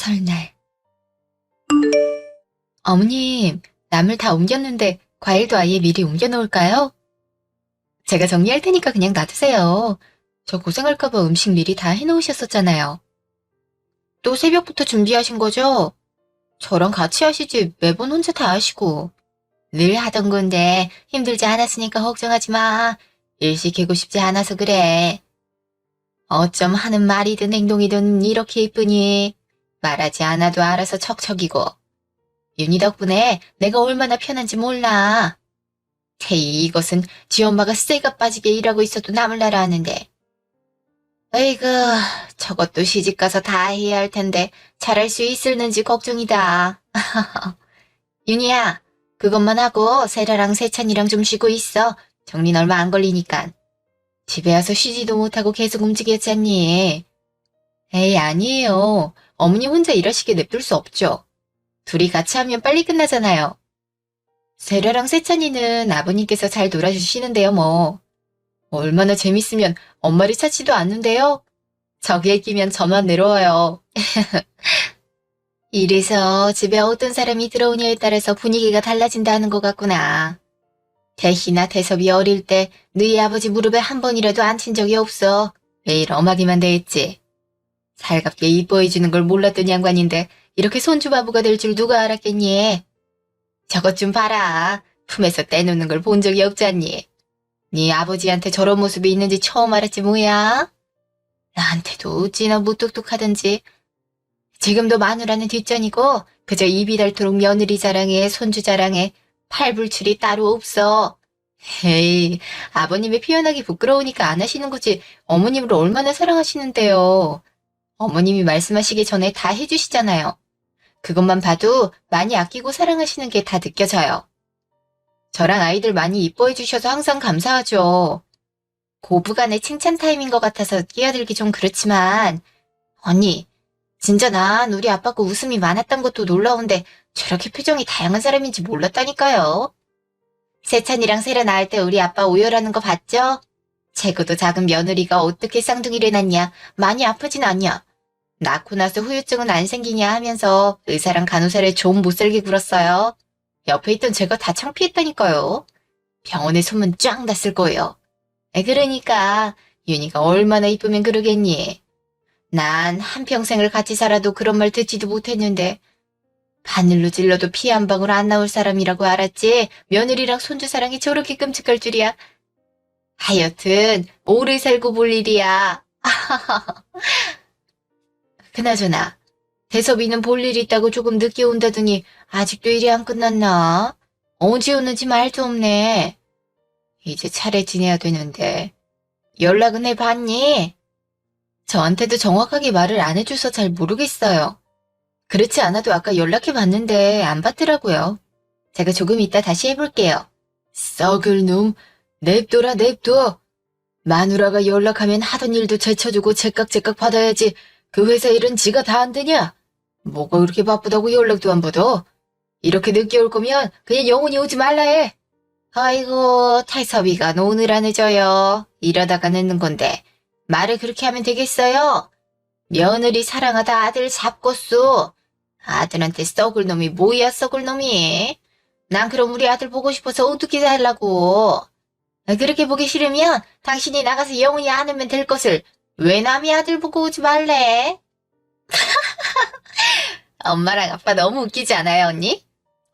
설날. 어머님, 남을 다 옮겼는데 과일도 아예 미리 옮겨놓을까요? 제가 정리할 테니까 그냥 놔두세요. 저 고생할까봐 음식 미리 다 해놓으셨었잖아요. 또 새벽부터 준비하신 거죠? 저랑 같이 하시지 매번 혼자 다 하시고. 늘 하던 건데 힘들지 않았으니까 걱정하지 마. 일 시키고 싶지 않아서 그래. 어쩜 하는 말이든 행동이든 이렇게 이쁘니. 말하지 않아도 알아서 척척이고. 윤희 덕분에 내가 얼마나 편한지 몰라. 태희 이것은 지 엄마가 쇠가 빠지게 일하고 있어도 남을 나라 하는데. 에이그, 저것도 시집가서 다 해야 할 텐데 잘할 수 있을는지 걱정이다. 윤희야, 그것만 하고 세라랑 세찬이랑 좀 쉬고 있어. 정린 얼마 안 걸리니까. 집에 와서 쉬지도 못하고 계속 움직였잖니. 에이, 아니에요. 어머니 혼자 일하시게 냅둘 수 없죠. 둘이 같이 하면 빨리 끝나잖아요. 세라랑 세찬이는 아버님께서 잘 놀아주시는데요, 뭐. 얼마나 재밌으면 엄마를 찾지도 않는데요. 저기에 끼면 저만 외로워요. 이래서 집에 어떤 사람이 들어오냐에 따라서 분위기가 달라진다는 것 같구나. 태희나 태섭이 어릴 때 너희 아버지 무릎에 한 번이라도 앉힌 적이 없어. 매일 엄하기만 대했지. 살갑게 이뻐해주는 걸 몰랐던 양반인데 이렇게 손주바보가 될 줄 누가 알았겠니? 저것 좀 봐라. 품에서 떼놓는 걸 본 적이 없잖니. 네 아버지한테 저런 모습이 있는지 처음 알았지 뭐야? 나한테도 어찌나 무뚝뚝하던지. 지금도 마누라는 뒷전이고 그저 입이 닳도록 며느리 자랑에 손주 자랑에 팔불출이 따로 없어. 에이, 아버님이 표현하기 부끄러우니까 안 하시는 거지 어머님을 얼마나 사랑하시는데요. 어머님이 말씀하시기 전에 다 해주시잖아요. 그것만 봐도 많이 아끼고 사랑하시는 게 다 느껴져요. 저랑 아이들 많이 이뻐해 주셔서 항상 감사하죠. 고부간의 칭찬 타임인 것 같아서 끼어들기 좀 그렇지만 언니, 진짜 난 우리 아빠 거 웃음이 많았던 것도 놀라운데 저렇게 표정이 다양한 사람인지 몰랐다니까요. 세찬이랑 세라 낳을 때 우리 아빠 오열하는 거 봤죠? 재고도 작은 며느리가 어떻게 쌍둥이를 낳냐, 많이 아프진 않냐. 낳고 나서 후유증은 안 생기냐 하면서 의사랑 간호사를 좀 못살게 굴었어요. 옆에 있던 제가 다 창피했다니까요. 병원에 소문 쫙 났을 거예요. 그러니까 윤희가 얼마나 이쁘면 그러겠니. 난 한평생을 같이 살아도 그런 말 듣지도 못했는데 바늘로 찔러도 피 한 방울 안 나올 사람이라고 알았지 며느리랑 손주 사랑이 저렇게 끔찍할 줄이야. 하여튼 오래 살고 볼 일이야. 그나저나 대섭이는 볼 일 있다고 조금 늦게 온다더니 아직도 일이 안 끝났나? 언제 오는지 말도 없네. 이제 차례 지내야 되는데 연락은 해봤니? 저한테도 정확하게 말을 안 해줘서 잘 모르겠어요. 그렇지 않아도 아까 연락해봤는데 안 받더라고요. 제가 조금 이따 다시 해볼게요. 썩을 놈, 냅둬라 냅둬. 마누라가 연락하면 하던 일도 제쳐주고 제깍제깍 받아야지. 그 회사 일은 지가 다 안 되냐? 뭐가 그렇게 바쁘다고 연락도 안 받아? 이렇게 늦게 올 거면 그냥 영원히 오지 말라 해. 아이고, 태섭이가 오늘 안 늦어요. 이러다가 늦는 건데 말을 그렇게 하면 되겠어요? 며느리 사랑하다 아들 잡겄소. 아들한테 썩을 놈이 뭐야 썩을 놈이. 난 그럼 우리 아들 보고 싶어서 어떻게 살라고. 그렇게 보기 싫으면 당신이 나가서 영원히 안 하면 될 것을 왜 남의 아들 보고 오지 말래? 엄마랑 아빠 너무 웃기지 않아요, 언니?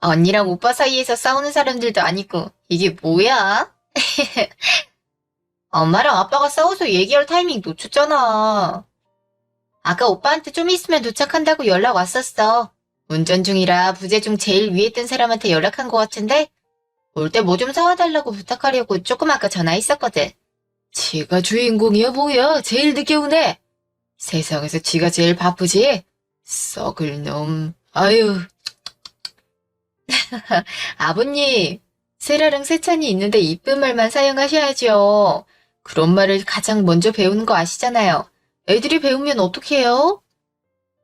언니랑 오빠 사이에서 싸우는 사람들도 아니고 이게 뭐야? 엄마랑 아빠가 싸워서 얘기할 타이밍 놓쳤잖아. 아까 오빠한테 좀 있으면 도착한다고 연락 왔었어. 운전 중이라 부재 중 제일 위에 뜬 사람한테 연락한 것 같은데 올 때 뭐 좀 사와달라고 부탁하려고 조금 아까 전화했었거든. 지가 주인공이야 뭐야? 제일 늦게 오네. 세상에서 지가 제일 바쁘지? 썩을 놈. 아유. 아버님, 세라랑 세찬이 있는데 이쁜 말만 사용하셔야죠. 그런 말을 가장 먼저 배우는 거 아시잖아요. 애들이 배우면 어떡해요?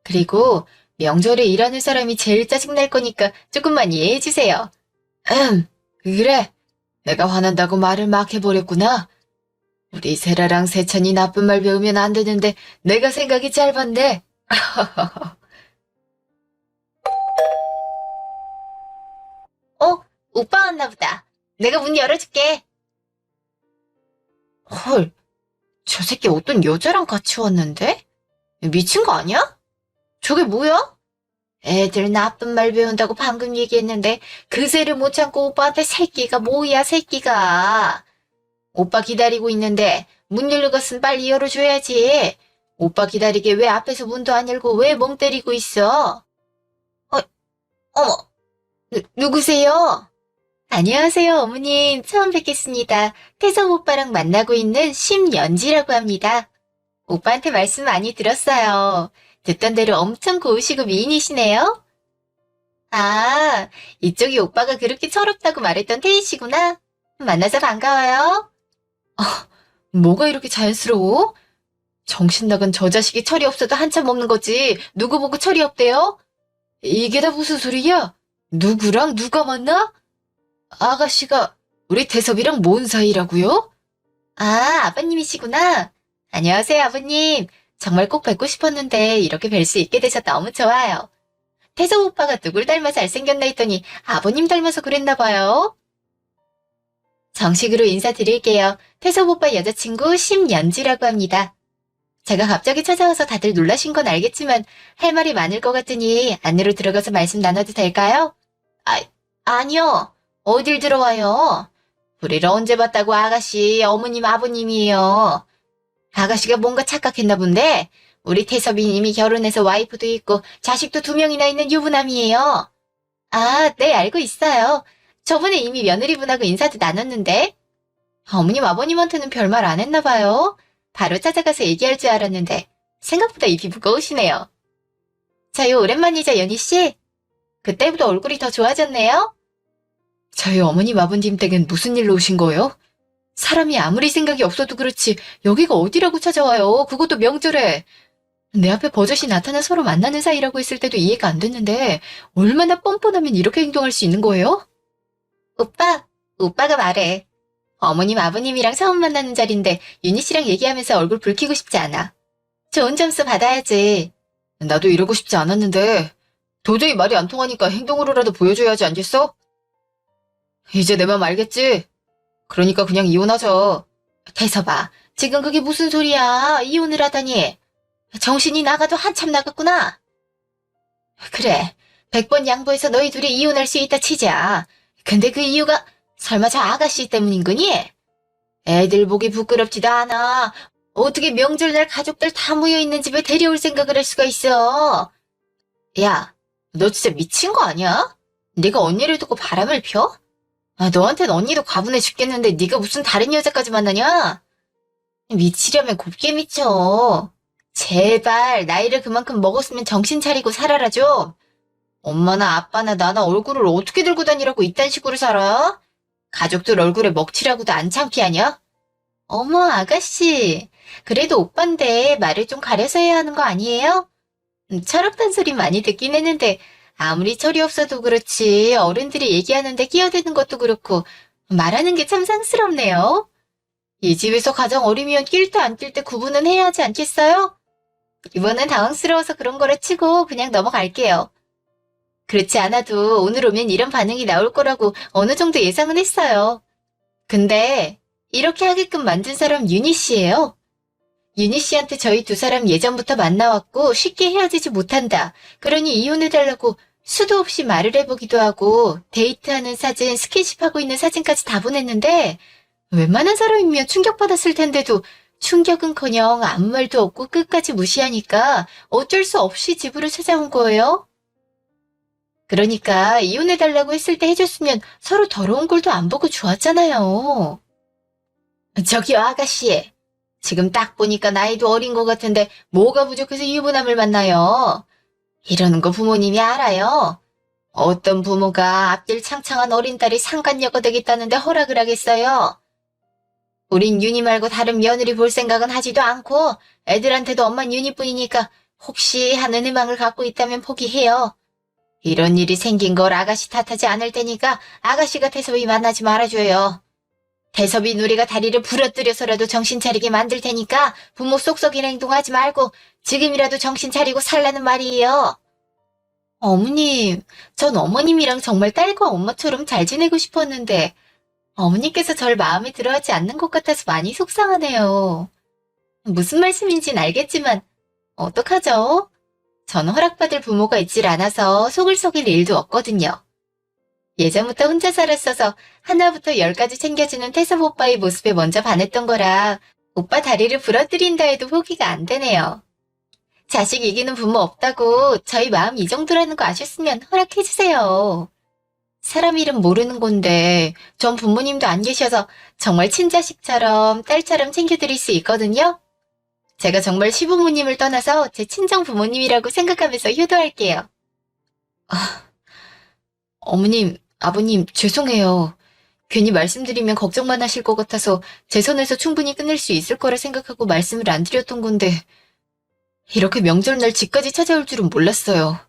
그리고 명절에 일하는 사람이 제일 짜증날 거니까 조금만 이해해주세요. 그래. 내가 화난다고 말을 막 해버렸구나. 우리 세라랑 세찬이 나쁜 말 배우면 안 되는데 내가 생각이 짧았네. 오빠 왔나 보다. 내가 문 열어줄게. 헐, 저 새끼 어떤 여자랑 같이 왔는데? 미친 거 아니야? 저게 뭐야? 애들 나쁜 말 배운다고 방금 얘기했는데 그새를 못 참고 오빠한테 새끼가 뭐야 새끼가. 오빠 기다리고 있는데 문 열렸으면 빨리 열어줘야지. 오빠 기다리게 왜 앞에서 문도 안 열고 왜 멍 때리고 있어? 어머, 누구세요? 안녕하세요, 어머님. 처음 뵙겠습니다. 태섭 오빠랑 만나고 있는 심연지라고 합니다. 오빠한테 말씀 많이 들었어요. 듣던 대로 엄청 고우시고 미인이시네요. 아, 이쪽이 오빠가 그렇게 철없다고 말했던 태희씨구나. 만나서 반가워요. 뭐가 이렇게 자연스러워? 정신 나간 저 자식이 철이 없어도 한참 없는 거지. 누구 보고 철이 없대요? 이게 다 무슨 소리야? 누구랑 누가 만나? 아가씨가 우리 태섭이랑 뭔 사이라고요? 아, 아버님이시구나. 안녕하세요, 아버님. 정말 꼭 뵙고 싶었는데 이렇게 뵐 수 있게 돼서 너무 좋아요. 태섭 오빠가 누굴 닮아 잘생겼나 했더니 아버님 닮아서 그랬나 봐요. 정식으로 인사드릴게요. 태섭 오빠 여자친구 심연지라고 합니다. 제가 갑자기 찾아와서 다들 놀라신 건 알겠지만 할 말이 많을 것 같으니 안으로 들어가서 말씀 나눠도 될까요? 아니요. 어딜 들어와요? 우리를 언제 봤다고 아가씨, 어머님, 아버님이에요. 아가씨가 뭔가 착각했나 본데 우리 태섭이님이 결혼해서 와이프도 있고 자식도 2명이나 있는 유부남이에요. 아, 네, 알고 있어요. 저번에 이미 며느리분하고 인사도 나눴는데. 어머님, 아버님한테는 별말 안 했나 봐요. 바로 찾아가서 얘기할 줄 알았는데 생각보다 입이 무거우시네요. 자유, 오랜만이죠, 연희씨? 그때보다 얼굴이 더 좋아졌네요? 저희 어머님, 아버님 댁엔 무슨 일로 오신 거예요? 사람이 아무리 생각이 없어도 그렇지 여기가 어디라고 찾아와요? 그것도 명절에. 내 앞에 버젓이 나타나 서로 만나는 사이라고 했을 때도 이해가 안 됐는데 얼마나 뻔뻔하면 이렇게 행동할 수 있는 거예요? 오빠가 말해. 어머님, 아버님이랑 처음 만나는 자리인데 윤희 씨랑 얘기하면서 얼굴 붉히고 싶지 않아. 좋은 점수 받아야지. 나도 이러고 싶지 않았는데 도저히 말이 안 통하니까 행동으로라도 보여줘야 하지 않겠어? 이제 내 맘 알겠지? 그러니까 그냥 이혼하자. 태섭아, 지금 그게 무슨 소리야? 이혼을 하다니. 정신이 나가도 한참 나갔구나. 그래, 100번 양보해서 너희 둘이 이혼할 수 있다 치자. 근데 그 이유가 설마 저 아가씨 때문인 거니? 애들 보기 부끄럽지도 않아. 어떻게 명절날 가족들 다 모여있는 집에 데려올 생각을 할 수가 있어. 야, 너 진짜 미친 거 아니야? 네가 언니를 두고 바람을 펴? 너한텐 언니도 과분해 죽겠는데 네가 무슨 다른 여자까지 만나냐? 미치려면 곱게 미쳐. 제발 나이를 그만큼 먹었으면 정신 차리고 살아라 좀. 엄마나 아빠나 나나 얼굴을 어떻게 들고 다니라고 이딴 식으로 살아? 가족들 얼굴에 먹칠하고도 안 창피하냐? 어머, 아가씨. 그래도 오빤데 말을 좀 가려서 해야 하는 거 아니에요? 철없단 소리 많이 듣긴 했는데 아무리 철이 없어도 그렇지 어른들이 얘기하는데 끼어드는 것도 그렇고 말하는 게 참 상스럽네요. 이 집에서 가장 어리면 낄 때 안 낄 때 구분은 해야 하지 않겠어요? 이번엔 당황스러워서 그런 거라 치고 그냥 넘어갈게요. 그렇지 않아도 오늘 오면 이런 반응이 나올 거라고 어느 정도 예상은 했어요. 근데 이렇게 하게끔 만든 사람 윤희 씨예요. 윤희 씨한테 저희 두 사람 예전부터 만나왔고 쉽게 헤어지지 못한다. 그러니 이혼해달라고 수도 없이 말을 해보기도 하고 데이트하는 사진, 스킨십하고 있는 사진까지 다 보냈는데 웬만한 사람이면 충격받았을 텐데도 충격은커녕 아무 말도 없고 끝까지 무시하니까 어쩔 수 없이 집으로 찾아온 거예요. 그러니까 이혼해달라고 했을 때 해줬으면 서로 더러운 꼴도 안 보고 좋았잖아요. 저기요, 아가씨. 지금 딱 보니까 나이도 어린 것 같은데 뭐가 부족해서 유부남을 만나요? 이러는 거 부모님이 알아요. 어떤 부모가 앞길 창창한 어린 딸이 상간녀가 되겠다는데 허락을 하겠어요? 우린 윤희 말고 다른 며느리 볼 생각은 하지도 않고 애들한테도 엄만 윤희뿐이니까 혹시 하는 희망을 갖고 있다면 포기해요. 이런 일이 생긴 걸 아가씨 탓하지 않을 테니까 아가씨가 태섭이 만나지 말아줘요. 태섭이 누리가 다리를 부러뜨려서라도 정신 차리게 만들 테니까 부모 쏙쏙이는 행동하지 말고 지금이라도 정신 차리고 살라는 말이에요. 어머님, 전 어머님이랑 정말 딸과 엄마처럼 잘 지내고 싶었는데 어머니께서 절 마음에 들어하지 않는 것 같아서 많이 속상하네요. 무슨 말씀인진 알겠지만 어떡하죠? 전 허락받을 부모가 있질 않아서 속을 속일 일도 없거든요. 예전부터 혼자 살았어서 하나부터 열까지 챙겨주는 태섭 오빠의 모습에 먼저 반했던 거라 오빠 다리를 부러뜨린다 해도 포기가 안 되네요. 자식 이기는 부모 없다고 저희 마음 이 정도라는 거 아셨으면 허락해주세요. 사람 이름 모르는 건데 전 부모님도 안 계셔서 정말 친자식처럼 딸처럼 챙겨드릴 수 있거든요. 제가 정말 시부모님을 떠나서 제 친정 부모님이라고 생각하면서 효도할게요. 어머님, 아버님, 죄송해요. 괜히 말씀드리면 걱정만 하실 것 같아서 제 선에서 충분히 끝낼 수 있을 거라 생각하고 말씀을 안 드렸던 건데 이렇게 명절날 집까지 찾아올 줄은 몰랐어요.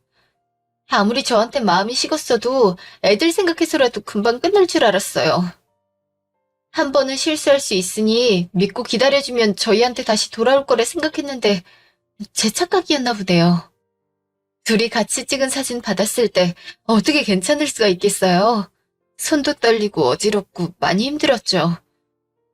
아무리 저한테 마음이 식었어도 애들 생각해서라도 금방 끝날 줄 알았어요. 한 번은 실수할 수 있으니 믿고 기다려주면 저희한테 다시 돌아올 거라 생각했는데 제 착각이었나 보네요. 둘이 같이 찍은 사진 받았을 때 어떻게 괜찮을 수가 있겠어요? 손도 떨리고 어지럽고 많이 힘들었죠.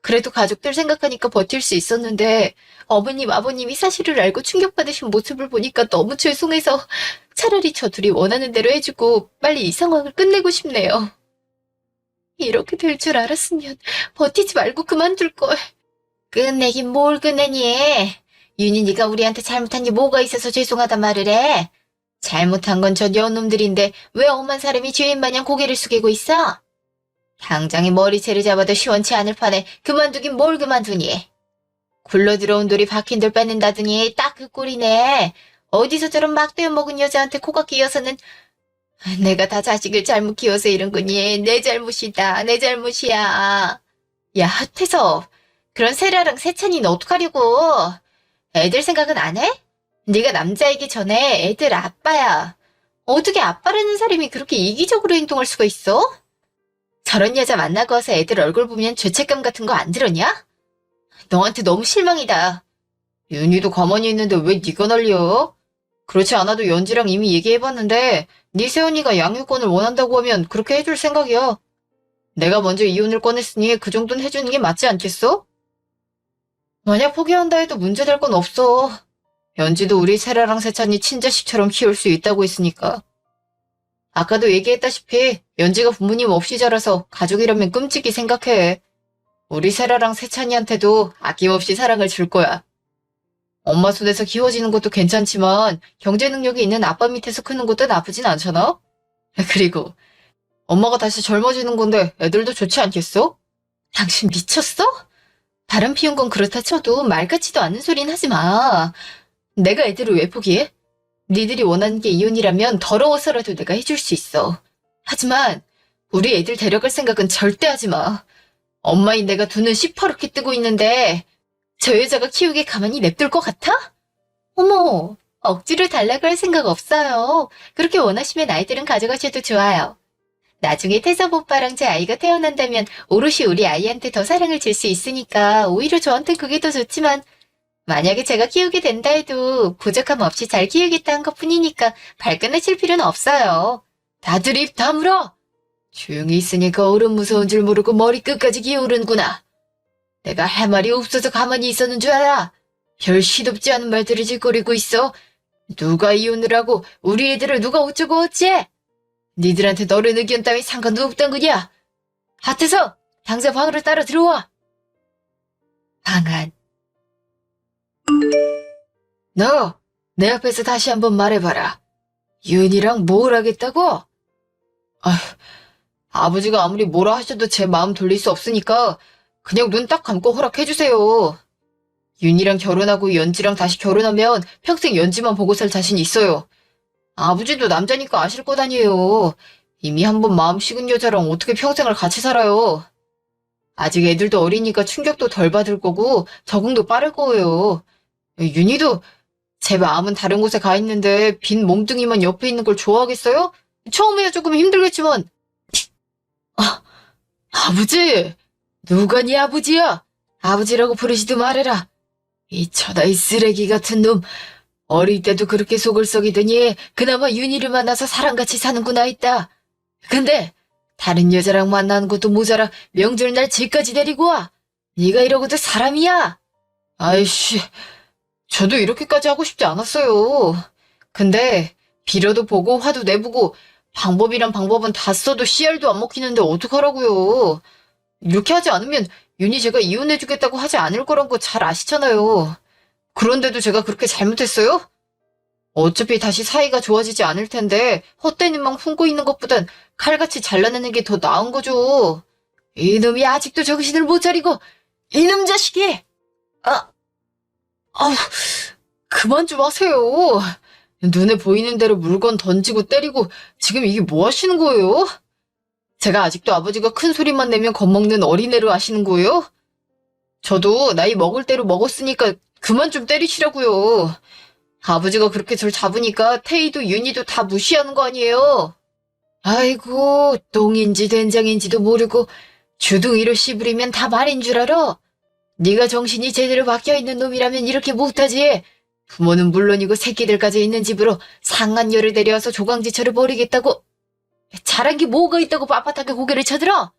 그래도 가족들 생각하니까 버틸 수 있었는데 어머님, 아버님이 사실을 알고 충격받으신 모습을 보니까 너무 죄송해서 차라리 저 둘이 원하는 대로 해주고 빨리 이 상황을 끝내고 싶네요. 이렇게 될 줄 알았으면 버티지 말고 그만둘 걸. 끝내긴 뭘 끝내니? 윤희니가 우리한테 잘못한 게 뭐가 있어서 죄송하단 말을 해? 잘못한 건 저 여놈들인데 왜 엄한 사람이 죄인 마냥 고개를 숙이고 있어? 당장에 머리채를 잡아도 시원치 않을 판에 그만두긴 뭘 그만두니? 굴러 들어온 돌이 박힌 돌 뺏는다더니 딱 그 꼴이네. 어디서 저런 막대여 먹은 여자한테 코가 끼어서는 내가 다 자식을 잘못 키워서 이런 거니. 내 잘못이다. 내 잘못이야. 야, 태섭. 그런 세라랑 세찬이는 어떡하려고. 애들 생각은 안 해? 네가 남자이기 전에 애들 아빠야. 어떻게 아빠라는 사람이 그렇게 이기적으로 행동할 수가 있어? 저런 여자 만나고 와서 애들 얼굴 보면 죄책감 같은 거 안 들었냐? 너한테 너무 실망이다. 윤희도 가만히 있는데 왜 네가 난리여? 그렇지 않아도 연지랑 이미 얘기해봤는데 네 새언니가 양육권을 원한다고 하면 그렇게 해줄 생각이야. 내가 먼저 이혼을 꺼냈으니 그 정도는 해주는 게 맞지 않겠어? 만약 포기한다 해도 문제될 건 없어. 연지도 우리 세라랑 세찬이 친자식처럼 키울 수 있다고 했으니까. 아까도 얘기했다시피 연지가 부모님 없이 자라서 가족이라면 끔찍이 생각해. 우리 세라랑 세찬이한테도 아낌없이 사랑을 줄 거야. 엄마 손에서 키워지는 것도 괜찮지만 경제 능력이 있는 아빠 밑에서 크는 것도 나쁘진 않잖아? 그리고 엄마가 다시 젊어지는 건데 애들도 좋지 않겠어? 당신 미쳤어? 바람 피운 건 그렇다 쳐도 말 같지도 않은 소린 하지 마. 내가 애들을 왜 포기해? 니들이 원하는 게 이혼이라면 더러워서라도 내가 해줄 수 있어. 하지만 우리 애들 데려갈 생각은 절대 하지 마. 엄마인 내가 두 눈 시퍼렇게 뜨고 있는데 저 여자가 키우게 가만히 냅둘 것 같아? 어머, 억지로 달라고 할 생각 없어요. 그렇게 원하시면 아이들은 가져가셔도 좋아요. 나중에 태섭 오빠랑 제 아이가 태어난다면 오롯이 우리 아이한테 더 사랑을 줄 수 있으니까 오히려 저한테 그게 더 좋지만 만약에 제가 키우게 된다 해도 부족함 없이 잘 키우겠다는 것뿐이니까 발끈하실 필요는 없어요. 다들 입 다물어! 조용히 있으니까 어른 무서운 줄 모르고 머리 끝까지 기어오르는구나. 내가 할 말이 없어서 가만히 있었는 줄 알아. 별 시덥지 않은 말들을 짓거리고 있어. 누가 이혼을 하고 우리 애들을 누가 어쩌고 어째? 니들한테 너른 의견 따위 상관도 없단 거냐? 하트서 당장 방으로 따라 들어와. 방 안. 너, 내 앞에서 다시 한번 말해봐라. 윤이랑 뭘 하겠다고? 아버지가 아무리 뭐라 하셔도 제 마음 돌릴 수 없으니까 그냥 눈 딱 감고 허락해주세요. 윤이랑 결혼하고 연지랑 다시 결혼하면 평생 연지만 보고 살 자신 있어요. 아버지도 남자니까 아실 것 아니에요. 이미 한번 마음 식은 여자랑 어떻게 평생을 같이 살아요. 아직 애들도 어리니까 충격도 덜 받을 거고 적응도 빠를 거예요. 윤희도 제 마음은 다른 곳에 가 있는데 빈 몸뚱이만 옆에 있는 걸 좋아하겠어요? 처음에야 조금 힘들겠지만. 아버지! 누가 네 아버지야? 아버지라고 부르지도 말해라. 이 처다이 쓰레기 같은 놈. 어릴 때도 그렇게 속을 썩이더니 그나마 윤희를 만나서 사람같이 사는구나 했다. 근데 다른 여자랑 만나는 것도 모자라 명절날 집까지 데리고 와. 네가 이러고도 사람이야? 아이씨, 저도 이렇게까지 하고 싶지 않았어요. 근데 빌어도 보고 화도 내보고 방법이란 방법은 다 써도 씨알도 안 먹히는데 어떡하라고요. 이렇게 하지 않으면 윤희 제가 이혼해주겠다고 하지 않을 거란 거 잘 아시잖아요. 그런데도 제가 그렇게 잘못했어요? 어차피 다시 사이가 좋아지지 않을 텐데 헛된 힘만 품고 있는 것보단 칼같이 잘라내는 게 더 나은 거죠. 이놈이 아직도 정신을 못 차리고 이놈 자식이! 아우, 그만 좀 하세요. 눈에 보이는 대로 물건 던지고 때리고 지금 이게 뭐 하시는 거예요? 제가 아직도 아버지가 큰 소리만 내면 겁먹는 어린애로 아시는 거예요? 저도 나이 먹을 대로 먹었으니까 그만 좀 때리시라고요. 아버지가 그렇게 절 잡으니까 태희도 윤희도 다 무시하는 거 아니에요? 아이고, 똥인지 된장인지도 모르고 주둥이로 씨부리면 다 말인 줄 알아? 네가 정신이 제대로 박혀있는 놈이라면 이렇게 못하지. 부모는 물론이고 새끼들까지 있는 집으로 상간녀를 데려와서 조강지처를 벌이겠다고. 잘한 게 뭐가 있다고 빳빳하게 고개를 쳐들어?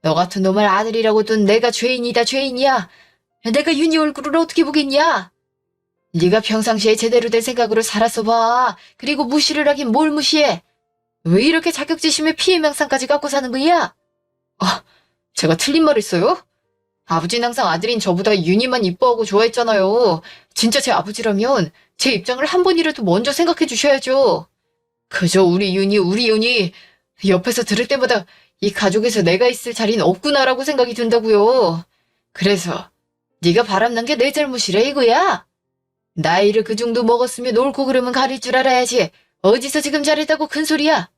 너 같은 놈을 아들이라고 둔 내가 죄인이다 죄인이야. 내가 윤희 얼굴을 어떻게 보겠냐? 네가 평상시에 제대로 된 생각으로 살았어 봐. 그리고 무시를 하긴 뭘 무시해. 왜 이렇게 자격지심에 피해명상까지 갖고 사는 거야? 제가 틀린 말 했어요? 아버지는 항상 아들인 저보다 윤희만 이뻐하고 좋아했잖아요. 진짜 제 아버지라면 제 입장을 한 번이라도 먼저 생각해 주셔야죠. 그저 우리 윤희 옆에서 들을 때마다 이 가족에서 내가 있을 자리는 없구나라고 생각이 든다고요. 그래서 네가 바람난 게 내 잘못이래 이거야. 나이를 그 정도 먹었으면 옳고 그름은 가릴 줄 알아야지. 어디서 지금 잘했다고 큰 소리야.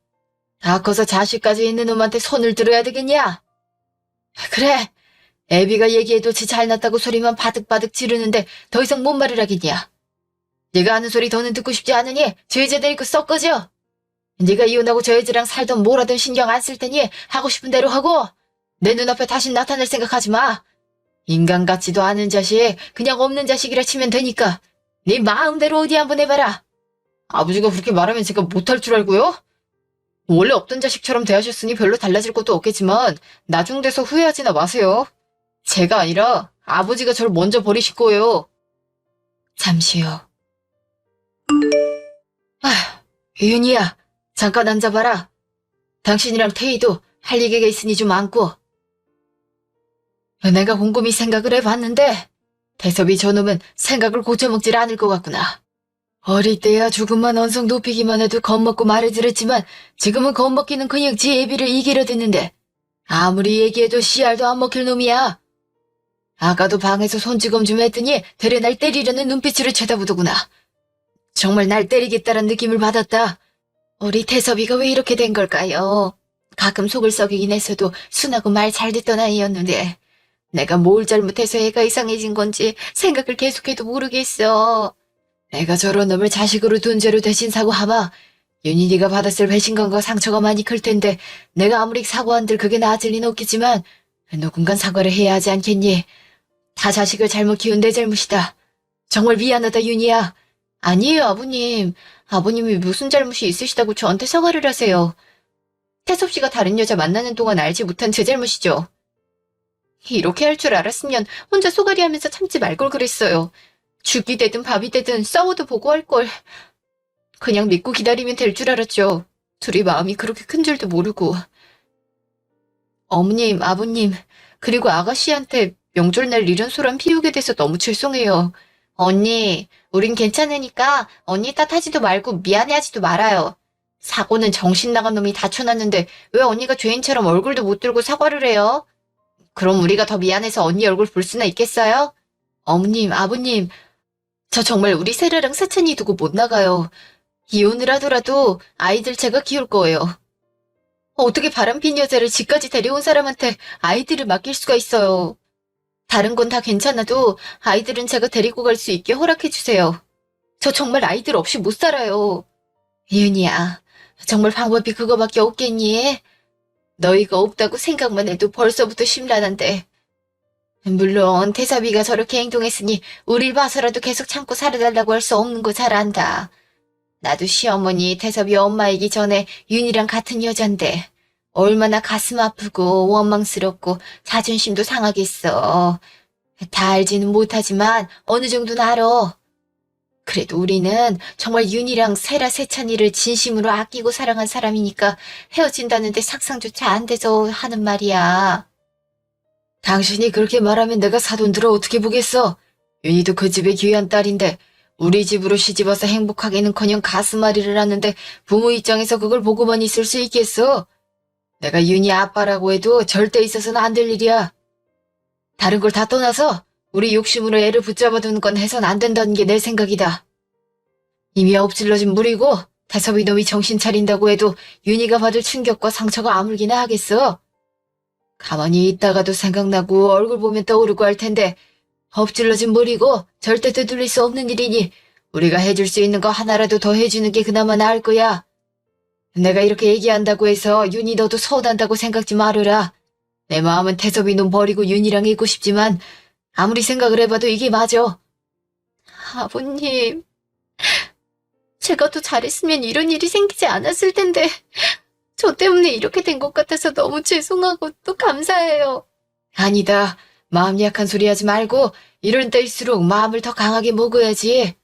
다 커서 자식까지 있는 놈한테 손을 들어야 되겠냐? 그래. 애비가 얘기해도 지 잘났다고 소리만 바득바득 지르는데 더 이상 뭔 말을 하겠냐. 네가 하는 소리 더는 듣고 싶지 않으니 저 여자 데리고 썩 꺼져. 네가 이혼하고 저 여자랑 살던 뭐라든 신경 안 쓸 테니 하고 싶은 대로 하고 내 눈앞에 다시 나타날 생각하지 마. 인간 같지도 않은 자식, 그냥 없는 자식이라 치면 되니까 네 마음대로 어디 한번 해봐라. 아버지가 그렇게 말하면 제가 못할 줄 알고요? 원래 없던 자식처럼 대하셨으니 별로 달라질 것도 없겠지만 나중 돼서 후회하지나 마세요. 제가 아니라 아버지가 저를 먼저 버리실 거예요. 잠시요. 윤희야, 잠깐 앉아봐라. 당신이랑 태희도 할 얘기가 있으니 좀 앉고. 내가 곰곰이 생각을 해봤는데 대섭이 저놈은 생각을 고쳐먹질 않을 것 같구나. 어릴 때야 조금만 언성 높이기만 해도 겁먹고 말을 들었지만 지금은 겁먹기는 그냥 지 애비를 이기려 듣는데 아무리 얘기해도 씨알도 안 먹힐 놈이야. 아까도 방에서 손찌검 좀 했더니 되레 날 때리려는 눈빛으로 쳐다보더구나. 정말 날 때리겠다는 느낌을 받았다. 우리 태섭이가 왜 이렇게 된 걸까요? 가끔 속을 썩이긴 했어도 순하고 말 잘 듣던 아이였는데 내가 뭘 잘못해서 애가 이상해진 건지 생각을 계속해도 모르겠어. 내가 저런 놈을 자식으로 둔 죄로 대신 사과하마. 윤희가 받았을 배신감과 상처가 많이 클 텐데 내가 아무리 사과한들 그게 나아질 리는 없겠지만 누군간 사과를 해야 하지 않겠니? 다 자식을 잘못 키운 내 잘못이다. 정말 미안하다 윤희야. 아니에요 아버님. 아버님이 무슨 잘못이 있으시다고 저한테 사과를 하세요. 태섭 씨가 다른 여자 만나는 동안 알지 못한 제 잘못이죠. 이렇게 할 줄 알았으면 혼자 쏘가리하면서 참지 말 걸 그랬어요. 죽이 되든 밥이 되든 싸워도 보고할 걸. 그냥 믿고 기다리면 될 줄 알았죠. 둘이 마음이 그렇게 큰 줄도 모르고. 어머님, 아버님, 그리고 아가씨한테 명절날 이런 소란 피우게 돼서 너무 죄송해요. 언니, 우린 괜찮으니까 언니 탓하지도 말고 미안해하지도 말아요. 사고는 정신 나간 놈이 다쳐놨는데 왜 언니가 죄인처럼 얼굴도 못 들고 사과를 해요? 그럼 우리가 더 미안해서 언니 얼굴 볼 수나 있겠어요? 어머님, 아버님, 저 정말 우리 세라랑 세찬이 두고 못 나가요. 이혼을 하더라도 아이들 제가 키울 거예요. 어떻게 바람핀 여자를 집까지 데려온 사람한테 아이들을 맡길 수가 있어요. 다른 건 다 괜찮아도 아이들은 제가 데리고 갈 수 있게 허락해주세요. 저 정말 아이들 없이 못 살아요. 이은이야, 정말 방법이 그거밖에 없겠니? 너희가 없다고 생각만 해도 벌써부터 심란한데 물론 태섭이가 저렇게 행동했으니 우릴 봐서라도 계속 참고 살아달라고 할 수 없는 거 잘 안다. 나도 시어머니 태섭이 엄마이기 전에 윤이랑 같은 여잔데 얼마나 가슴 아프고 원망스럽고 자존심도 상하겠어. 다 알지는 못하지만 어느 정도는 알아. 그래도 우리는 정말 윤이랑 세라 세찬이를 진심으로 아끼고 사랑한 사람이니까 헤어진다는데 상상조차 안 돼서 하는 말이야. 당신이 그렇게 말하면 내가 사돈 들어 어떻게 보겠어? 윤희도 그 집의 귀한 딸인데 우리 집으로 시집와서 행복하게는커녕 가슴앓이를 하는데 부모 입장에서 그걸 보고만 있을 수 있겠어? 내가 윤희 아빠라고 해도 절대 있어서는 안 될 일이야. 다른 걸 다 떠나서 우리 욕심으로 애를 붙잡아두는 건 해선 안 된다는 게 내 생각이다. 이미 엎질러진 물이고 태섭이 놈이 정신 차린다고 해도 윤희가 받을 충격과 상처가 아물기나 하겠어. 가만히 있다가도 생각나고 얼굴 보면 떠오르고 할 텐데 엎질러진 물이고 절대 되돌릴 수 없는 일이니 우리가 해줄 수 있는 거 하나라도 더 해주는 게 그나마 나을 거야. 내가 이렇게 얘기한다고 해서 윤희 너도 서운한다고 생각지 말아라. 내 마음은 태섭이 놈 버리고 윤희랑 있고 싶지만 아무리 생각을 해봐도 이게 맞아. 아버님, 제가 더 잘했으면 이런 일이 생기지 않았을 텐데 저 때문에 이렇게 된 것 같아서 너무 죄송하고 또 감사해요. 아니다. 마음 약한 소리 하지 말고 이럴 때일수록 마음을 더 강하게 먹어야지.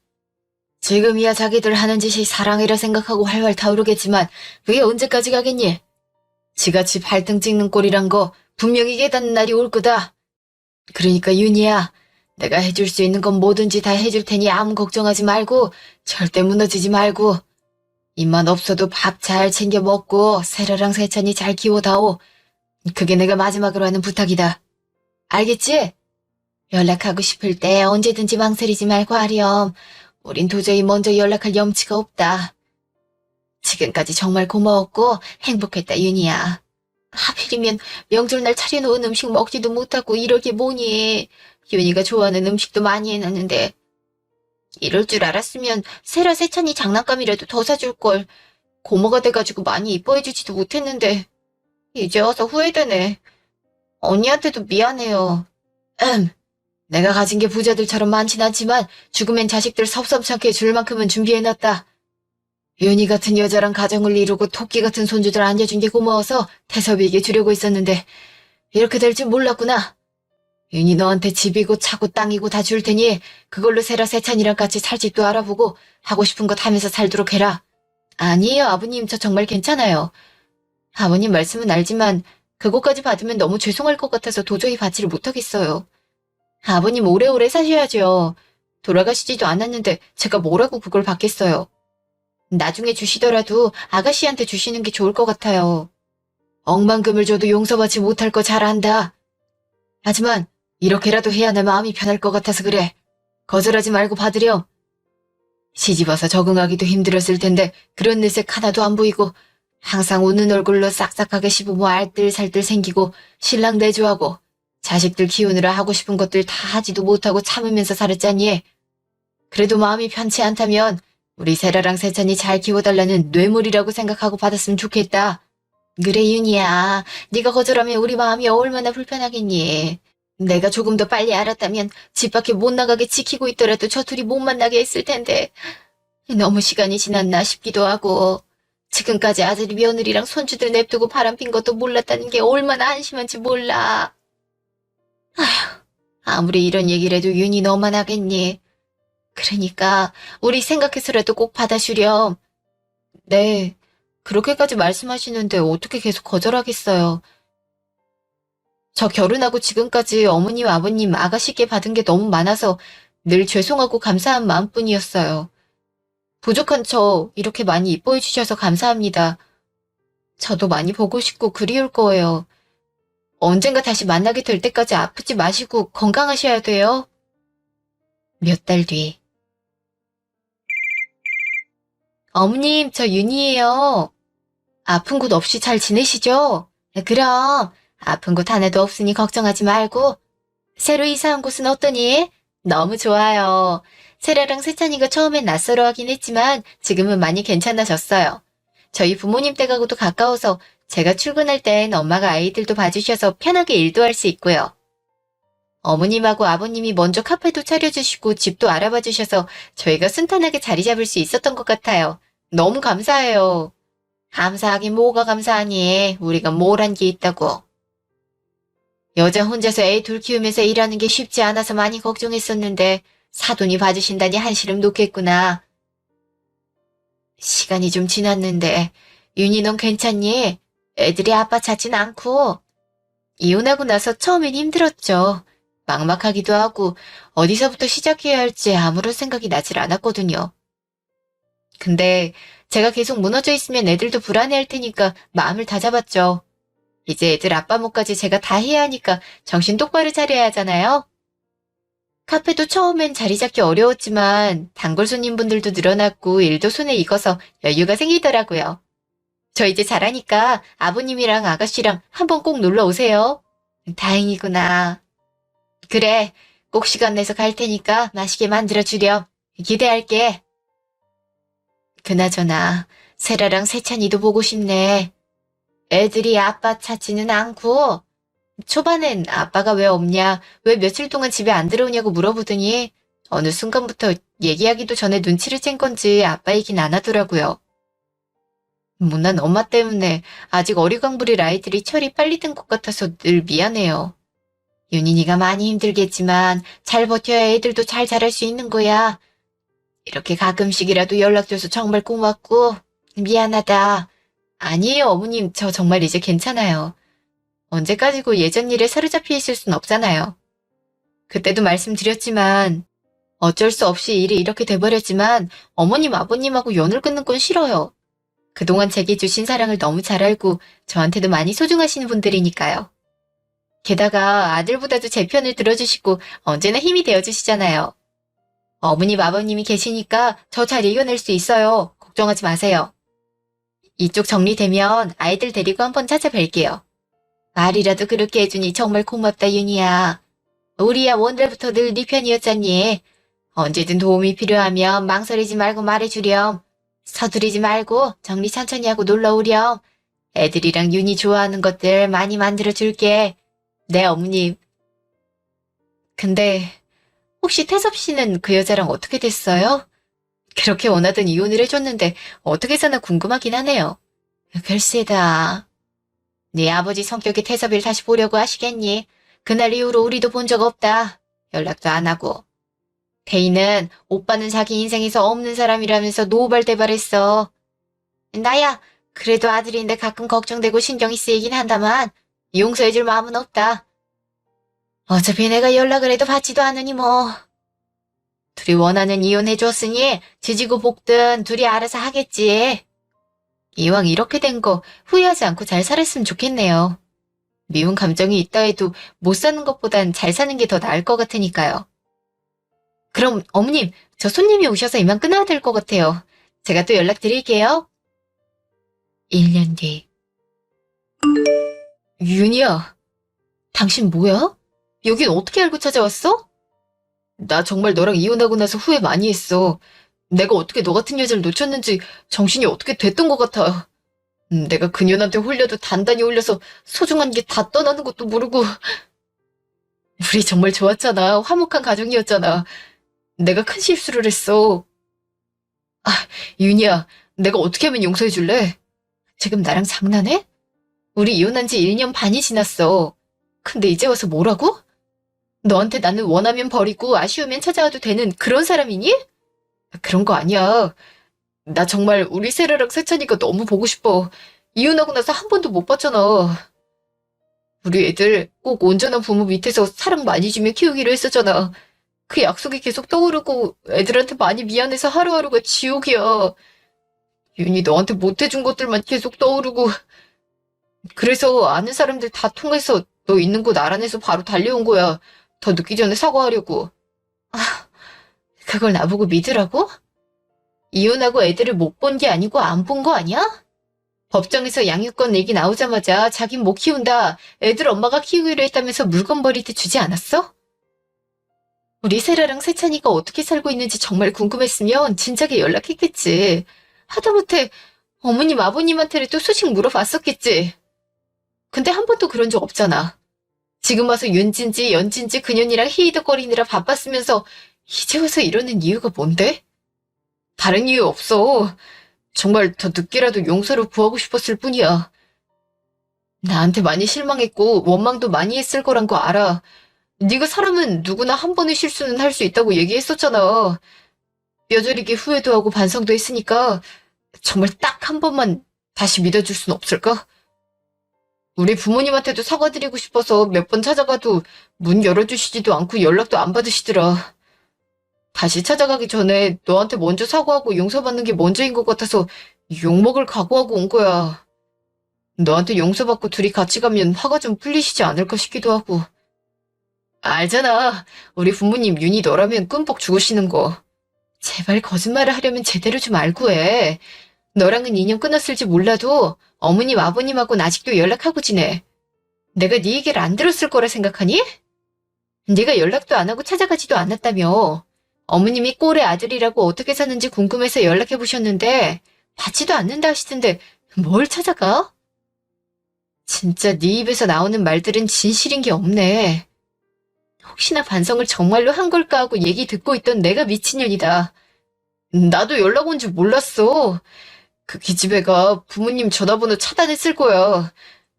지금이야 자기들 하는 짓이 사랑이라 생각하고 활활 타오르겠지만 그게 언제까지 가겠니? 지같이 발등 찍는 꼴이란 거 분명히 깨닫는 날이 올 거다. 그러니까 윤희야, 내가 해줄 수 있는 건 뭐든지 다 해줄 테니 아무 걱정하지 말고 절대 무너지지 말고 입만 없어도 밥 잘 챙겨 먹고 세라랑 세찬이 잘 키워다오. 그게 내가 마지막으로 하는 부탁이다. 알겠지? 연락하고 싶을 때 언제든지 망설이지 말고 하렴. 우린 도저히 먼저 연락할 염치가 없다. 지금까지 정말 고마웠고 행복했다, 윤희야. 하필이면 명절날 차려놓은 음식 먹지도 못하고 이럴 게 뭐니. 윤희가 좋아하는 음식도 많이 해놨는데. 이럴 줄 알았으면 세라 세찬이 장난감이라도 더 사줄걸. 고모가 돼가지고 많이 이뻐해주지도 못했는데. 이제 와서 후회되네. 언니한테도 미안해요. 내가 가진 게 부자들처럼 많진 않지만 죽으면 자식들 섭섭찮게 줄 만큼은 준비해놨다. 윤희 같은 여자랑 가정을 이루고 토끼 같은 손주들 안겨준 게 고마워서 태섭이에게 주려고 했었는데 이렇게 될 줄 몰랐구나. 윤희 너한테 집이고 차고 땅이고 다 줄 테니 그걸로 세라 세찬이랑 같이 살 집도 알아보고 하고 싶은 것 하면서 살도록 해라. 아니에요, 아버님. 저 정말 괜찮아요. 아버님 말씀은 알지만 그것까지 받으면 너무 죄송할 것 같아서 도저히 받지를 못하겠어요. 아버님 오래오래 사셔야죠. 돌아가시지도 않았는데 제가 뭐라고 그걸 받겠어요. 나중에 주시더라도 아가씨한테 주시는 게 좋을 것 같아요. 억만금을 줘도 용서받지 못할 거 잘 안다. 하지만 이렇게라도 해야 내 마음이 편할 것 같아서 그래. 거절하지 말고 받으렴. 시집와서 적응하기도 힘들었을 텐데 그런 내색 하나도 안 보이고 항상 웃는 얼굴로 싹싹하게 씹으며 알뜰살뜰 생기고 신랑 내조하고 자식들 키우느라 하고 싶은 것들 다 하지도 못하고 참으면서 살았잖니. 그래도 마음이 편치 않다면 우리 세라랑 세찬이 잘 키워달라는 뇌물이라고 생각하고 받았으면 좋겠다. 그래 윤희야, 네가 거절하면 우리 마음이 얼마나 불편하겠니. 내가 조금 더 빨리 알았다면 집 밖에 못 나가게 지키고 있더라도 저 둘이 못 만나게 했을 텐데 너무 시간이 지났나 싶기도 하고 지금까지 아들이 며느리랑 손주들 냅두고 바람핀 것도 몰랐다는 게 얼마나 한심한지 몰라. 아휴, 아무리 이런 얘기를 해도 윤희 너만 하겠니. 그러니까 우리 생각해서라도 꼭 받아주렴. 네, 그렇게까지 말씀하시는데 어떻게 계속 거절하겠어요. 저 결혼하고 지금까지 어머님, 아버님, 아가씨께 받은 게 너무 많아서 늘 죄송하고 감사한 마음뿐이었어요. 부족한 저 이렇게 많이 이뻐해 주셔서 감사합니다. 저도 많이 보고 싶고 그리울 거예요. 언젠가 다시 만나게 될 때까지 아프지 마시고 건강하셔야 돼요. 몇 달 뒤. 어머님, 저 윤희예요. 아픈 곳 없이 잘 지내시죠? 그럼 아픈 곳 하나도 없으니 걱정하지 말고. 새로 이사한 곳은 어떠니? 너무 좋아요. 세라랑 세찬이가 처음엔 낯설어 하긴 했지만 지금은 많이 괜찮아졌어요. 저희 부모님 댁하고도 가까워서 제가 출근할 땐 엄마가 아이들도 봐주셔서 편하게 일도 할 수 있고요. 어머님하고 아버님이 먼저 카페도 차려주시고 집도 알아봐 주셔서 저희가 순탄하게 자리 잡을 수 있었던 것 같아요. 너무 감사해요. 감사하긴 뭐가 감사하니. 우리가 뭘 한 게 있다고. 여자 혼자서 애 둘 키우면서 일하는 게 쉽지 않아서 많이 걱정했었는데 사돈이 봐주신다니 한시름 놓겠구나. 시간이 좀 지났는데 윤희 넌 괜찮니? 애들이 아빠 찾진 않고. 이혼하고 나서 처음엔 힘들었죠. 막막하기도 하고 어디서부터 시작해야 할지 아무런 생각이 나질 않았거든요. 근데 제가 계속 무너져 있으면 애들도 불안해할 테니까 마음을 다잡았죠. 이제 애들 아빠 몫까지 제가 다 해야 하니까 정신 똑바로 차려야 하잖아요. 카페도 처음엔 자리 잡기 어려웠지만 단골 손님분들도 늘어났고 일도 손에 익어서 여유가 생기더라고요. 저 이제 잘하니까 아버님이랑 아가씨랑 한번 꼭 놀러 오세요. 다행이구나. 그래, 꼭 시간 내서 갈 테니까 맛있게 만들어주렴. 기대할게. 그나저나 세라랑 세찬이도 보고 싶네. 애들이 아빠 찾지는 않고 초반엔 아빠가 왜 없냐, 왜 며칠 동안 집에 안 들어오냐고 물어보더니 어느 순간부터 얘기하기도 전에 눈치를 챈 건지 아빠 얘기는 안 하더라고요. 못난 엄마 때문에 아직 어리광부릴 아이들이 철이 빨리 든 것 같아서 늘 미안해요. 윤인이가 많이 힘들겠지만 잘 버텨야 애들도 잘 자랄 수 있는 거야. 이렇게 가끔씩이라도 연락줘서 정말 고맙고 미안하다. 아니에요, 어머님. 저 정말 이제 괜찮아요. 언제까지고 예전 일에 사로잡혀 있을 순 없잖아요. 그때도 말씀드렸지만 어쩔 수 없이 일이 이렇게 돼버렸지만 어머님, 아버님하고 연을 끊는 건 싫어요. 그동안 제게 주신 사랑을 너무 잘 알고 저한테도 많이 소중하시는 분들이니까요. 게다가 아들보다도 제 편을 들어주시고 언제나 힘이 되어주시잖아요. 어머님, 아버님이 계시니까 저 잘 이겨낼 수 있어요. 걱정하지 마세요. 이쪽 정리되면 아이들 데리고 한번 찾아뵐게요. 말이라도 그렇게 해주니 정말 고맙다, 윤희야. 우리야 원래부터 늘 네 편이었잖니. 언제든 도움이 필요하면 망설이지 말고 말해주렴. 서두르지 말고 정리 천천히 하고 놀러 오렴. 애들이랑 윤희 좋아하는 것들 많이 만들어줄게. 네, 어머님. 근데 혹시 태섭 씨는 그 여자랑 어떻게 됐어요? 그렇게 원하던 이혼을 해줬는데 어떻게 사나 궁금하긴 하네요. 글쎄다. 네 아버지 성격의 태섭이를 다시 보려고 하시겠니? 그날 이후로 우리도 본 적 없다. 연락도 안 하고. 태희는 오빠는 자기 인생에서 없는 사람이라면서 노발대발했어. 나야 그래도 아들인데 가끔 걱정되고 신경이 쓰이긴 한다만 용서해줄 마음은 없다. 어차피 내가 연락을 해도 받지도 않으니 뭐. 둘이 원하는 이혼해줬으니 지지고 볶든 둘이 알아서 하겠지. 이왕 이렇게 된 거 후회하지 않고 잘 살았으면 좋겠네요. 미운 감정이 있다 해도 못 사는 것보단 잘 사는 게 더 나을 것 같으니까요. 그럼 어머님, 저 손님이 오셔서 이만 끊어야 될 것 같아요. 제가 또 연락드릴게요. 1년 뒤. 윤희야, 당신 뭐야? 여긴 어떻게 알고 찾아왔어? 나 정말 너랑 이혼하고 나서 후회 많이 했어. 내가 어떻게 너 같은 여자를 놓쳤는지 정신이 어떻게 됐던 것 같아. 내가 그년한테 홀려도 단단히 홀려서 소중한 게 다 떠나는 것도 모르고. 우리 정말 좋았잖아. 화목한 가정이었잖아. 내가 큰 실수를 했어. 아, 윤희야, 내가 어떻게 하면 용서해 줄래? 지금 나랑 장난해? 우리 이혼한 지 1년 반이 지났어. 근데 이제 와서 뭐라고? 너한테 나는 원하면 버리고 아쉬우면 찾아와도 되는 그런 사람이니? 그런 거 아니야. 나 정말 우리 세라랑 세찬이가 너무 보고 싶어. 이혼하고 나서 한 번도 못 봤잖아. 우리 애들 꼭 온전한 부모 밑에서 사랑 많이 주며 키우기로 했었잖아. 그 약속이 계속 떠오르고 애들한테 많이 미안해서 하루하루가 지옥이야. 윤희 너한테 못해준 것들만 계속 떠오르고. 그래서 아는 사람들 다 통해서 너 있는 곳 알아내서 바로 달려온 거야. 더 늦기 전에 사과하려고. 아, 그걸 나보고 믿으라고? 이혼하고 애들을 못 본 게 아니고 안 본 거 아니야? 법정에서 양육권 얘기 나오자마자 자긴 못 키운다. 애들 엄마가 키우기로 했다면서 물건 버리듯 주지 않았어? 우리 세라랑 세찬이가 어떻게 살고 있는지 정말 궁금했으면 진작에 연락했겠지. 하다못해 어머님 아버님한테라도 소식 물어봤었겠지. 근데 한 번도 그런 적 없잖아. 지금 와서 윤진지, 연진지 그년이랑 히히덕거리느라 바빴으면서 이제 와서 이러는 이유가 뭔데? 다른 이유 없어. 정말 더 늦게라도 용서를 구하고 싶었을 뿐이야. 나한테 많이 실망했고 원망도 많이 했을 거란 거 알아. 네가 사람은 누구나 한 번의 실수는 할 수 있다고 얘기했었잖아. 뼈저리게 후회도 하고 반성도 했으니까 정말 딱 한 번만 다시 믿어줄 순 없을까? 우리 부모님한테도 사과드리고 싶어서 몇 번 찾아가도 문 열어주시지도 않고 연락도 안 받으시더라. 다시 찾아가기 전에 너한테 먼저 사과하고 용서받는 게 먼저인 것 같아서 욕먹을 각오하고 온 거야. 너한테 용서받고 둘이 같이 가면 화가 좀 풀리시지 않을까 싶기도 하고. 알잖아. 우리 부모님 윤희 너라면 끔뻑 죽으시는 거. 제발 거짓말을 하려면 제대로 좀 알고 해. 너랑은 인연 끊었을지 몰라도 어머님 아버님하고는 아직도 연락하고 지내. 내가 네 얘기를 안 들었을 거라 생각하니? 네가 연락도 안 하고 찾아가지도 않았다며. 어머님이 꼴의 아들이라고 어떻게 사는지 궁금해서 연락해보셨는데 받지도 않는다 하시던데 뭘 찾아가? 진짜 네 입에서 나오는 말들은 진실인 게 없네. 혹시나 반성을 정말로 한 걸까 하고 얘기 듣고 있던 내가 미친년이다. 나도 연락 온 줄 몰랐어. 그 기집애가 부모님 전화번호 차단했을 거야.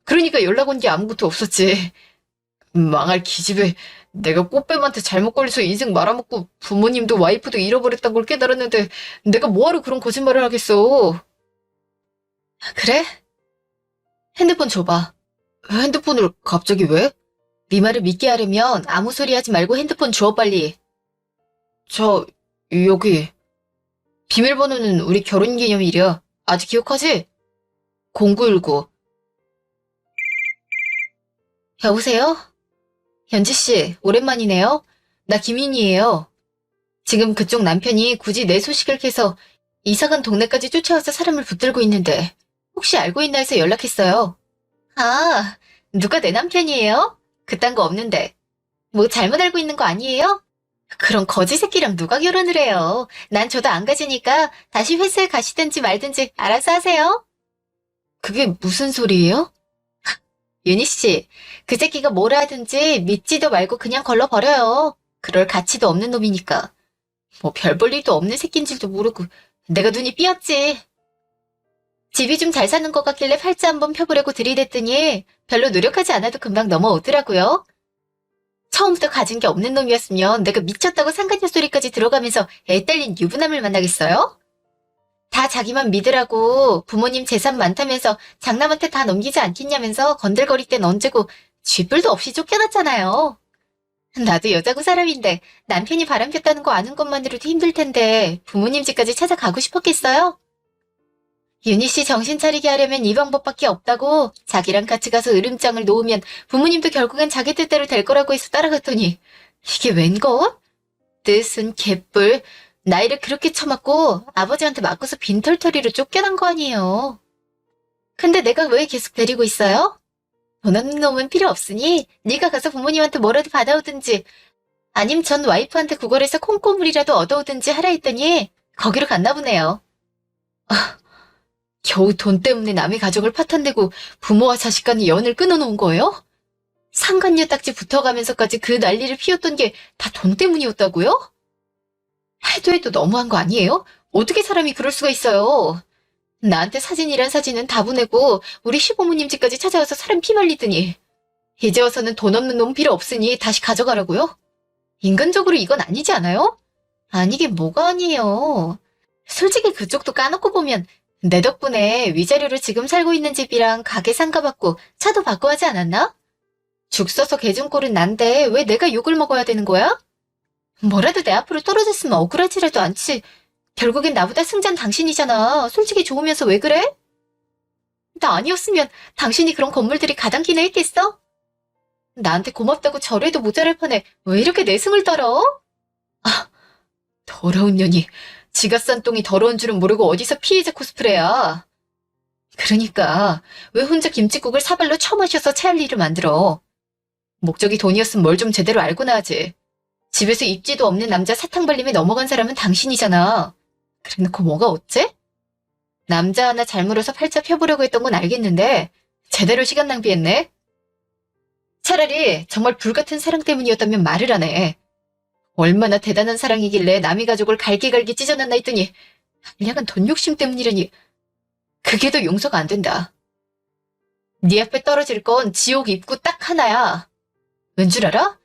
그러니까 연락 온 게 아무것도 없었지. 망할 기집애. 내가 꽃뱀한테 잘못 걸려서 인생 말아먹고 부모님도 와이프도 잃어버렸단 걸 깨달았는데 내가 뭐하러 그런 거짓말을 하겠어. 그래? 핸드폰 줘봐. 핸드폰을 갑자기 왜? 네 말을 믿게 하려면 아무 소리 하지 말고 핸드폰 줘 빨리. 여기. 비밀번호는 우리 결혼기념일이야. 아직 기억하지? 0919. 여보세요? 현지씨, 오랜만이네요. 나 김윤희예요. 지금 그쪽 남편이 굳이 내 소식을 캐서 이사간 동네까지 쫓아와서 사람을 붙들고 있는데 혹시 알고 있나 해서 연락했어요. 아, 누가 내 남편이에요? 그딴 거 없는데. 뭐 잘못 알고 있는 거 아니에요? 그런 거지 새끼랑 누가 결혼을 해요. 난 저도 안 가지니까 다시 회사에 가시든지 말든지 알아서 하세요. 그게 무슨 소리예요? 윤희 씨, 그 새끼가 뭐라 하든지 믿지도 말고 그냥 걸러버려요. 그럴 가치도 없는 놈이니까. 뭐 별 볼 일도 없는 새끼인 줄도 모르고 내가 눈이 삐었지. 집이 좀 잘 사는 것 같길래 팔자 한번 펴보려고 들이댔더니 별로 노력하지 않아도 금방 넘어오더라고요. 처음부터 가진 게 없는 놈이었으면 내가 미쳤다고 상간녀 소리까지 들어가면서 애 딸린 유부남을 만나겠어요? 다 자기만 믿으라고 부모님 재산 많다면서 장남한테 다 넘기지 않겠냐면서 건들거릴 땐 언제고 쥐뿔도 없이 쫓겨났잖아요. 나도 여자고 사람인데 남편이 바람폈다는 거 아는 것만으로도 힘들 텐데 부모님 집까지 찾아가고 싶었겠어요? 윤희 씨 정신 차리게 하려면 이 방법밖에 없다고 자기랑 같이 가서 으름장을 놓으면 부모님도 결국엔 자기 뜻대로 될 거라고 해서 따라갔더니 이게 웬걸? 뜻은 개뿔. 나이를 그렇게 처맞고 아버지한테 맞고서 빈털터리로 쫓겨난 거 아니에요. 근데 내가 왜 계속 데리고 있어요? 돈 없는 놈은 필요 없으니 네가 가서 부모님한테 뭐라도 받아오든지 아님 전 와이프한테 구걸해서 콩고물이라도 얻어오든지 하라 했더니 거기로 갔나 보네요. 겨우 돈 때문에 남의 가정을 파탄내고 부모와 자식 간의 연을 끊어놓은 거예요? 상간녀 딱지 붙어가면서까지 그 난리를 피웠던 게 다 돈 때문이었다고요? 해도 너무한 거 아니에요? 어떻게 사람이 그럴 수가 있어요? 나한테 사진이란 사진은 다 보내고 우리 시부모님 집까지 찾아와서 사람 피 말리더니 이제 와서는 돈 없는 놈 필요 없으니 다시 가져가라고요? 인간적으로 이건 아니지 않아요? 아니게 뭐가 아니에요. 솔직히 그쪽도 까놓고 보면 내 덕분에 위자료로 지금 살고 있는 집이랑 가게 상가받고 차도 받고 하지 않았나? 죽 써서 개중꼴은 난데 왜 내가 욕을 먹어야 되는 거야? 뭐라도 내 앞으로 떨어졌으면 억울하지라도 않지. 결국엔 나보다 승자는 당신이잖아. 솔직히 좋으면서 왜 그래? 나 아니었으면 당신이 그런 건물들이 가당키나 했겠어? 나한테 고맙다고 절해도 모자랄 판에 왜 이렇게 내숭을 떨어? 아, 더러운 년이. 지가 싼 똥이 더러운 줄은 모르고 어디서 피해자 코스프레야. 그러니까 왜 혼자 김칫국을 사발로 처마셔서 체할 일을 만들어. 목적이 돈이었으면 뭘 좀 제대로 알고나 하지. 집에서 입지도 없는 남자 사탕 발림에 넘어간 사람은 당신이잖아. 그래놓고 뭐가 어째? 남자 하나 잘 물어서 팔자 펴보려고 했던 건 알겠는데 제대로 시간 낭비했네. 차라리 정말 불같은 사랑 때문이었다면 말을 안 해. 얼마나 대단한 사랑이길래 남의 가족을 갈기갈기 찢어놨나 했더니 한량한 돈 욕심 때문이라니. 그게 더 용서가 안 된다. 네 앞에 떨어질 건 지옥 입구 딱 하나야. 왠 줄 알아?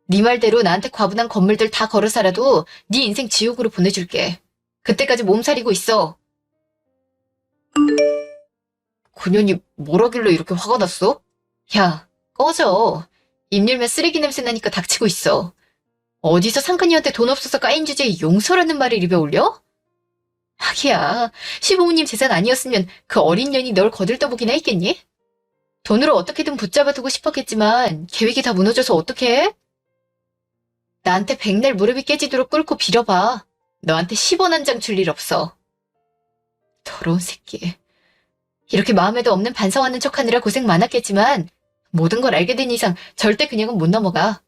네 말대로 나한테 과분한 건물들 다 걸어 살아도 네 인생 지옥으로 보내줄게. 그때까지 몸살이고 있어. 그년이 뭐라길래 이렇게 화가 났어? 야, 꺼져. 입 열면 쓰레기 냄새 나니까 닥치고 있어. 어디서 상간이한테 돈 없어서 까인 주제에 용서라는 말을 입에 올려? 하기야, 시부모님 재산 아니었으면 그 어린 년이 널 거들떠보기나 했겠니? 돈으로 어떻게든 붙잡아두고 싶었겠지만 계획이 다 무너져서 어떡해? 나한테 백날 무릎이 깨지도록 꿇고 빌어봐. 너한테 10원 한 장 줄 일 없어. 더러운 새끼. 이렇게 마음에도 없는 반성하는 척하느라 고생 많았겠지만 모든 걸 알게 된 이상 절대 그냥은 못 넘어가.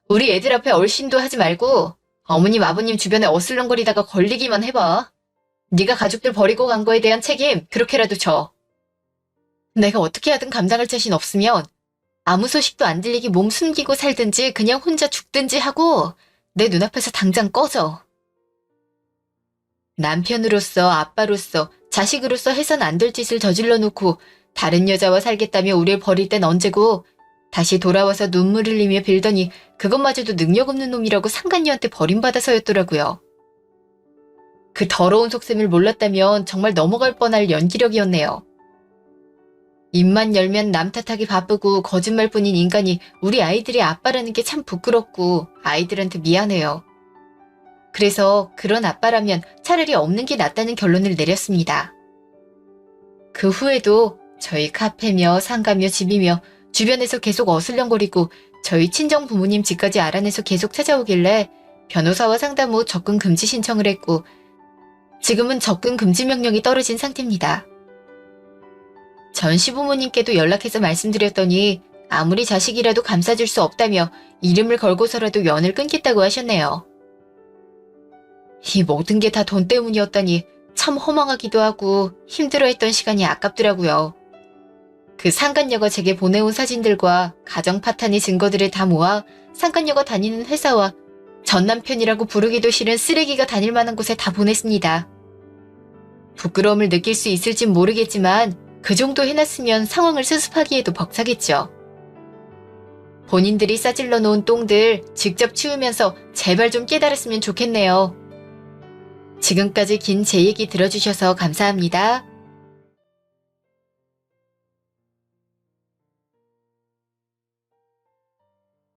우리 애들 앞에 얼씬도 하지 말고 어머님 아버님 주변에 어슬렁거리다가 걸리기만 해봐. 네가 가족들 버리고 간 거에 대한 책임 그렇게라도 져. 내가 어떻게 하든 감당할 자신 없으면 아무 소식도 안 들리게 몸 숨기고 살든지 그냥 혼자 죽든지 하고 내 눈앞에서 당장 꺼져. 남편으로서 아빠로서 자식으로서 해선 안 될 짓을 저질러 놓고 다른 여자와 살겠다며 우릴 버릴 땐 언제고 다시 돌아와서 눈물 흘리며 빌더니 그것마저도 능력 없는 놈이라고 상간녀한테 버림받아서였더라고요. 그 더러운 속셈을 몰랐다면 정말 넘어갈 뻔할 연기력이었네요. 입만 열면 남 탓하기 바쁘고 거짓말뿐인 인간이 우리 아이들의 아빠라는 게 참 부끄럽고 아이들한테 미안해요. 그래서 그런 아빠라면 차라리 없는 게 낫다는 결론을 내렸습니다. 그 후에도 저희 카페며 상가며 집이며 주변에서 계속 어슬렁거리고 저희 친정 부모님 집까지 알아내서 계속 찾아오길래 변호사와 상담 후 접근 금지 신청을 했고 지금은 접근 금지 명령이 떨어진 상태입니다. 전 시부모님께도 연락해서 말씀드렸더니 아무리 자식이라도 감싸줄 수 없다며 이름을 걸고서라도 연을 끊겠다고 하셨네요. 이 모든 게 다 돈 때문이었다니 참 허망하기도 하고 힘들어했던 시간이 아깝더라고요. 그 상간녀가 제게 보내온 사진들과 가정 파탄의 증거들을 다 모아 상간녀가 다니는 회사와 전 남편이라고 부르기도 싫은 쓰레기가 다닐 만한 곳에 다 보냈습니다. 부끄러움을 느낄 수 있을진 모르겠지만 그 정도 해놨으면 상황을 수습하기에도 벅차겠죠. 본인들이 싸질러 놓은 똥들 직접 치우면서 제발 좀 깨달았으면 좋겠네요. 지금까지 긴 제 얘기 들어주셔서 감사합니다.